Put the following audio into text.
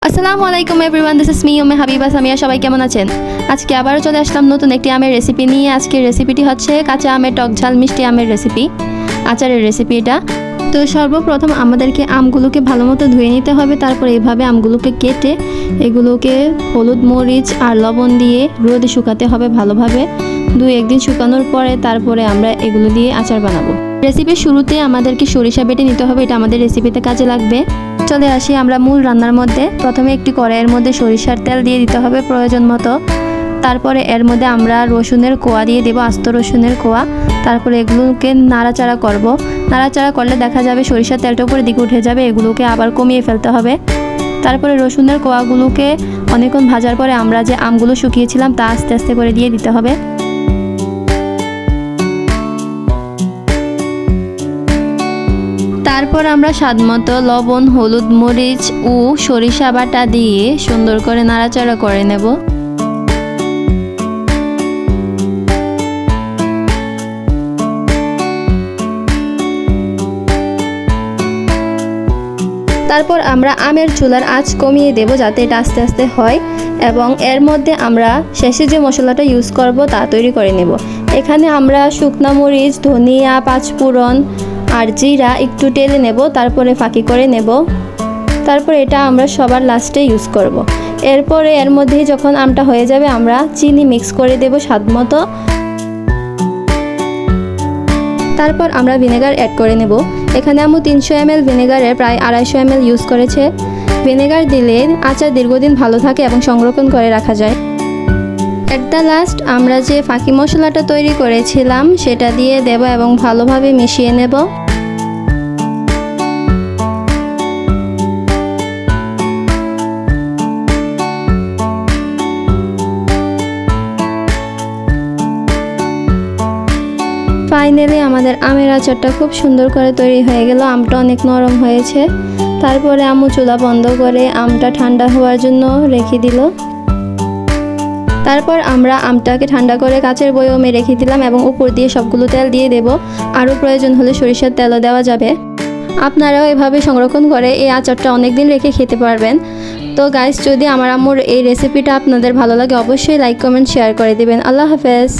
আসসালামু আলাইকুম everyone, this is me Umme Habiba Samia. সবাই কেমন আছেন? আজকে আবারও চলে আসলাম নতুন একটি আমের রেসিপি নিয়ে। আজকের রেসিপিটি হচ্ছে কাঁচা আমের টক ঝাল মিষ্টি আমের রেসিপি, আচারের রেসিপি এটা। তো সর্বপ্রথম আমাদেরকে আমগুলোকে ভালো মতো ধুয়ে নিতে হবে। তারপর এইভাবে আমগুলোকে কেটে এগুলোকে হলুদ মরিচ আর লবণ দিয়ে রোদে শুকাতে হবে ভালোভাবে। 2-1 দিন শুকানোর পরে তারপরে আমরা এগুলো দিয়ে আচার বানাবো। রেসিপির শুরুতে আমাদেরকে সরিষা বেটে নিতে হবে, এটা আমাদের রেসিপিতে কাজে লাগবে। চলে আসি আমরা মূল রান্নার মধ্যে। প্রথমে একটি কড়াইয়ের মধ্যে সরিষার তেল দিয়ে দিতে হবে প্রয়োজন মতো। তারপরে এর মধ্যে আমরা রসুনের কোয়া দিয়ে দেবো, আস্ত রসুনের কোয়া। তারপরে এগুলোকে নাড়াচাড়া করব। নাড়াচাড়া করলে দেখা যাবে সরিষার তেলটা উপরে দিকে উঠে যাবে, এগুলোকে আবার কমিয়ে ফেলতে হবে। তারপরে রসুনের কোয়াগুলোকে অনেকক্ষণ ভাজার পরে আমরা যে আমগুলো শুকিয়েছিলাম তা আস্তে আস্তে করে দিয়ে দিতে হবে। তারপর আমরা স্বাদমতো লবণ, হলুদ মরিচ ও সরিষা বাটা দিয়ে সুন্দর করে নাড়াচাড়া করে নেব। তারপর আমরা আমের চুলার আঁচ কমিয়ে দেব যাতে এটা আস্তে আস্তে হয়, এবং এর মধ্যে আমরা শেষে যে মশলাটা ইউজ করব তা তৈরি করে নেব। এখানে আমরা শুকনা মরিচ, ধনিয়া, পাঁচফোড়ন আর জিরা একটু টেলে নেব, তারপরে ফাঁকি করে নেব। তারপর এটা আমরা সবার লাস্টে ইউজ করব। এরপরে এর মধ্যে যখন আমটা হয়ে যাবে আমরা চিনি মিক্স করে দেব স্বাদ মতো। তারপর আমরা ভিনেগার অ্যাড করে নেব। এখানে আমি 300 ml ভিনেগারের প্রায় 250 ml ইউজ করেছে। ভিনেগার দিলে আচার দীর্ঘদিন ভালো থাকে এবং সংরক্ষণ করে রাখা যায়। এট দ্য লাস্ট আমরা যে ফাঁকি মশলাটা তৈরি করেছিলাম সেটা দিয়ে দেব এবং ভালোভাবে মিশিয়ে নেব। ফাইনালি আমাদের আমের আচারটা খুব সুন্দর করে তৈরি হয়ে গেল। আমটা অনেক নরম হয়েছে। তারপরে আম্মু চুলা বন্ধ করে আমটা ঠান্ডা হওয়ার জন্য রেখে দিল। তারপর আমরা আমটাকে ঠান্ডা করে কাচের বয়মে রেখে দিলাম এবং উপর দিয়ে সবগুলো তেল দিয়ে দেব। আরও প্রয়োজন হলে সরিষার তেলও দেওয়া যাবে। আপনারাও এভাবে সংরক্ষণ করে এই আচারটা অনেক দিন রেখে খেতে পারবেন। তো গাইস, যদি আমার আম্মুর এই রেসিপিটা আপনাদের ভালো লাগে অবশ্যই লাইক, কমেন্ট, শেয়ার করে দেবেন। আল্লাহ হাফেজ।